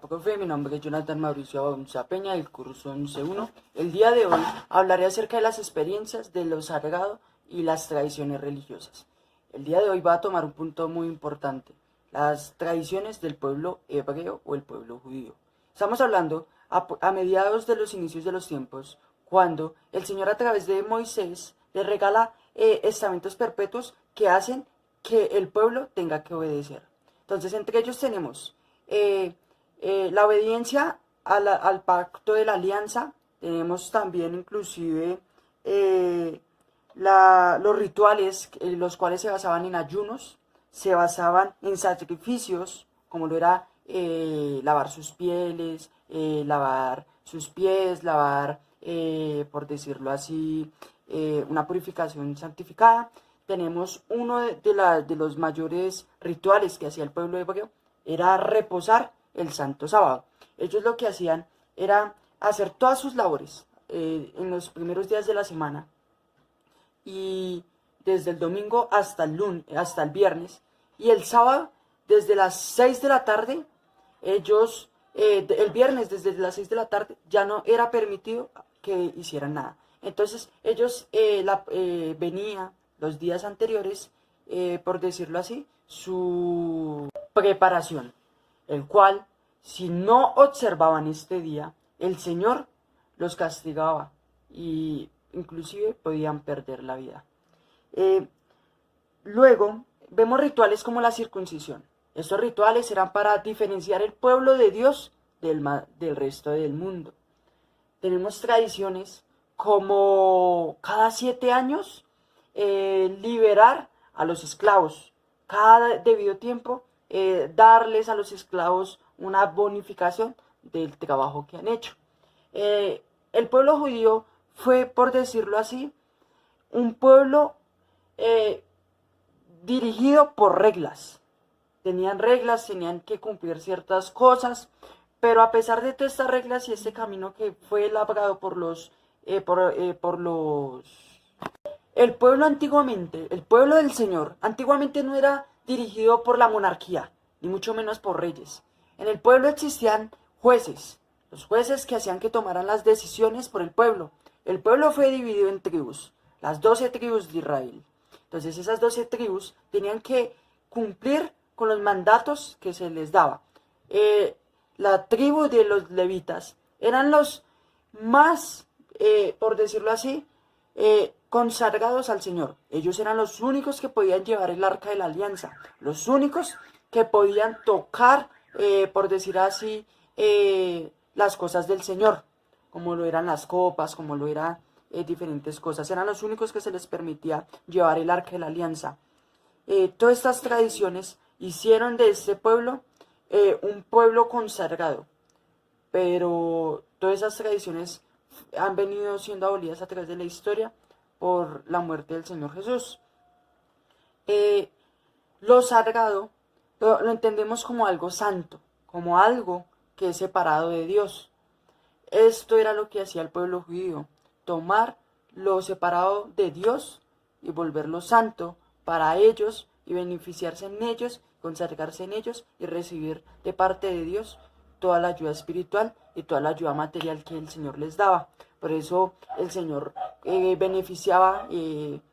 profe, mi nombre es Jonathan Mauricio Abonza Peña del curso 11.1. El día de hoy hablaré acerca de las experiencias de los sagrados y las tradiciones religiosas. El día de hoy va a tomar un punto muy importante, las tradiciones del pueblo hebreo o el pueblo judío. Estamos hablando a mediados de los inicios de los tiempos, cuando el Señor a través de Moisés le regala estamentos perpetuos que hacen que el pueblo tenga que obedecer. Entonces, entre ellos tenemos la obediencia al pacto de la alianza. Tenemos también inclusive los rituales, los cuales se basaban en ayunos, se basaban en sacrificios, como lo era lavar sus pieles, lavar sus pies, lavar, por decirlo así, una purificación santificada. Tenemos uno de los mayores rituales que hacía el pueblo hebreo, era reposar el santo sábado. Ellos lo que hacían era hacer todas sus labores en los primeros días de la semana, y desde el domingo hasta el lunes, hasta el viernes, y el sábado desde las 6 de la tarde. Ellos, el viernes desde las 6 de la tarde ya no era permitido que hicieran nada. Entonces ellos venían los días anteriores, por decirlo así, su preparación, el cual, si no observaban este día, el Señor los castigaba y inclusive podían perder la vida. Luego vemos rituales como la circuncisión. Estos rituales eran para diferenciar el pueblo de Dios del resto del mundo. Tenemos tradiciones como cada 7 años liberar a los esclavos, cada debido tiempo darles a los esclavos una bonificación del trabajo que han hecho. El pueblo judío fue, por decirlo así, un pueblo dirigido por reglas. Tenían reglas, tenían que cumplir ciertas cosas, pero a pesar de todas estas reglas y este camino que fue elaborado por los el pueblo antiguamente, el pueblo del Señor, antiguamente no era dirigido por la monarquía, ni mucho menos por reyes. En el pueblo existían jueces, los jueces que hacían que tomaran las decisiones por el pueblo. El pueblo fue dividido en tribus, las 12 tribus de Israel. Entonces esas 12 tribus tenían que cumplir con los mandatos que se les daba. La tribu de los levitas eran los más, por decirlo así, consagrados al Señor. Ellos eran los únicos que podían llevar el arca de la alianza, los únicos que podían tocar, por decir así, las cosas del Señor, como lo eran las copas, como lo eran diferentes cosas. Eran los únicos que se les permitía llevar el arca de la alianza. Todas estas tradiciones hicieron de este pueblo un pueblo consagrado, pero todas esas tradiciones han venido siendo abolidas a través de la historia por la muerte del Señor Jesús. Lo sagrado lo entendemos como algo santo, como algo que es separado de Dios. Esto era lo que hacía el pueblo judío, tomar lo separado de Dios y volverlo santo para ellos y beneficiarse en ellos, consagrarse en ellos y recibir de parte de Dios toda la ayuda espiritual y toda la ayuda material que el Señor les daba. Por eso el Señor beneficiaba,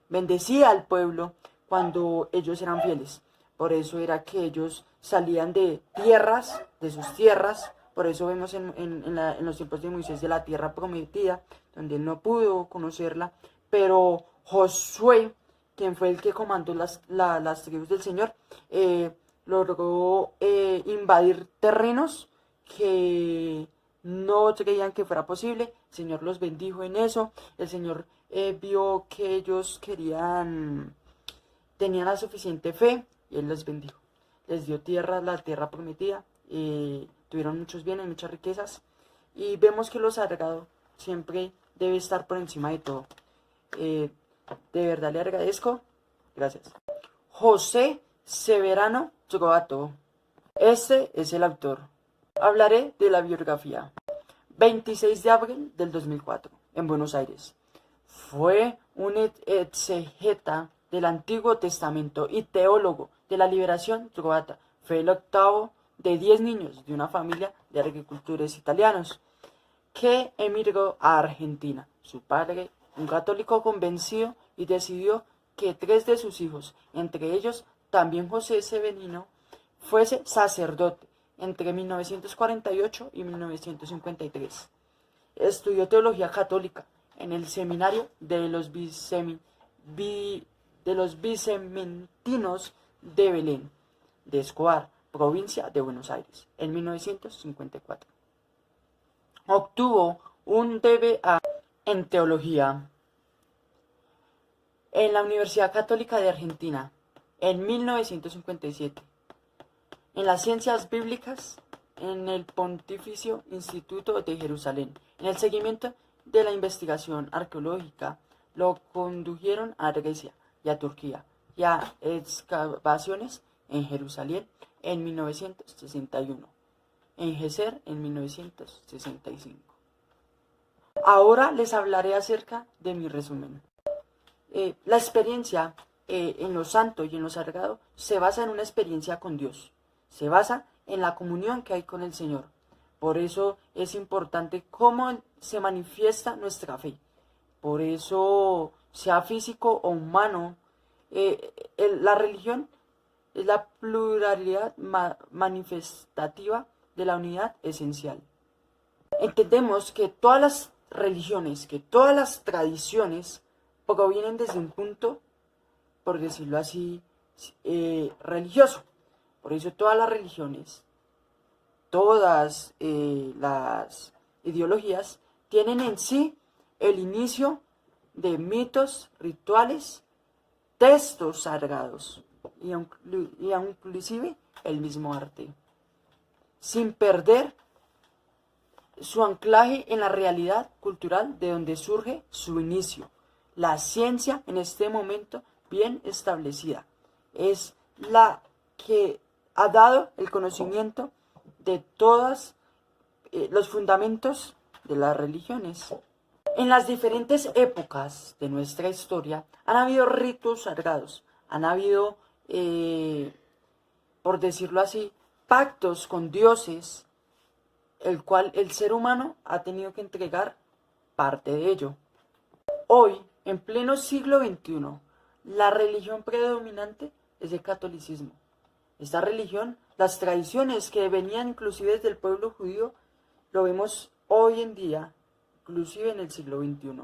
bendecía al pueblo cuando ellos eran fieles. Por eso era que ellos salían de tierras, de sus tierras. Por eso vemos en los tiempos de Moisés de la tierra prometida, donde él no pudo conocerla, pero Josué, quien fue el que comandó las tribus del Señor, logró invadir terrenos que no creían que fuera posible. El Señor los bendijo en eso. El Señor vio que ellos tenían la suficiente fe, y Él les bendijo. Les dio tierra, la tierra prometida, tuvieron muchos bienes, muchas riquezas, y vemos que lo sagrado siempre debe estar por encima de todo. De verdad le agradezco. Gracias. José Severano Trovato. Este es el autor. Hablaré de la biografía. 26 de abril del 2004, en Buenos Aires. Fue un exegeta del Antiguo Testamento y teólogo de la liberación croata. Fue el octavo de 10 niños de una familia de agricultores italianos que emigró a Argentina. Su padre, un católico convencido, y decidió que 3 de sus hijos, entre ellos también José Severino, fuese sacerdote entre 1948 y 1953. Estudió teología católica en el seminario de los Vicentinos de Belén, de Escobar, provincia de Buenos Aires, en 1954. Obtuvo un BA en teología en la Universidad Católica de Argentina en 1957. En las ciencias bíblicas en el Pontificio Instituto de Jerusalén. En el seguimiento de la investigación arqueológica lo condujeron a Grecia y a Turquía y a excavaciones en Jerusalén en 1961, en Geser en 1965. Ahora les hablaré acerca de mi resumen. La experiencia en lo santo y en lo sagrado se basa en una experiencia con Dios. Se basa en la comunión que hay con el Señor. Por eso es importante cómo se manifiesta nuestra fe. Por eso, sea físico o humano, la religión es la pluralidad manifestativa de la unidad esencial. Entendemos que todas las religiones, que todas las tradiciones provienen desde un punto, por decirlo así, religioso. Por eso todas las religiones, todas las ideologías tienen en sí el inicio de mitos, rituales, textos sagrados y inclusive el mismo arte, sin perder su anclaje en la realidad cultural de donde surge su inicio. La ciencia en este momento bien establecida es la que ha dado el conocimiento de todos los fundamentos de las religiones. En las diferentes épocas de nuestra historia han habido ritos sagrados, han habido, por decirlo así, pactos con dioses, el cual el ser humano ha tenido que entregar parte de ello. Hoy, en pleno siglo XXI, la religión predominante es el catolicismo. Esta religión, las tradiciones que venían inclusive desde el pueblo judío, lo vemos hoy en día, inclusive en el siglo XXI.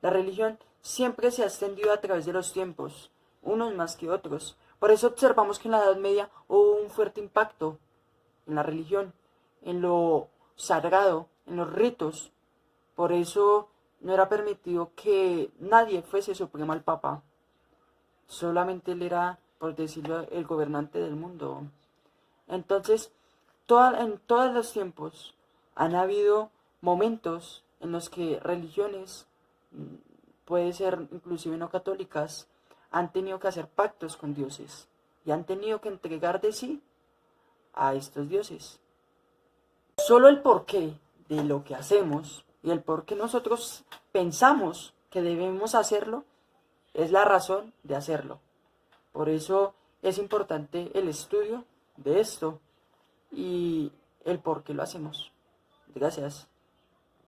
La religión siempre se ha extendido a través de los tiempos, unos más que otros. Por eso observamos que en la Edad Media hubo un fuerte impacto en la religión, en lo sagrado, en los ritos. Por eso no era permitido que nadie fuese supremo al Papa. Solamente él era, por decirlo, el gobernante del mundo. Entonces, en todos los tiempos han habido momentos en los que religiones, puede ser inclusive no católicas, han tenido que hacer pactos con dioses y han tenido que entregar de sí a estos dioses. Solo el porqué de lo que hacemos y el por qué nosotros pensamos que debemos hacerlo es la razón de hacerlo. Por eso es importante el estudio de esto y el por qué lo hacemos. Gracias.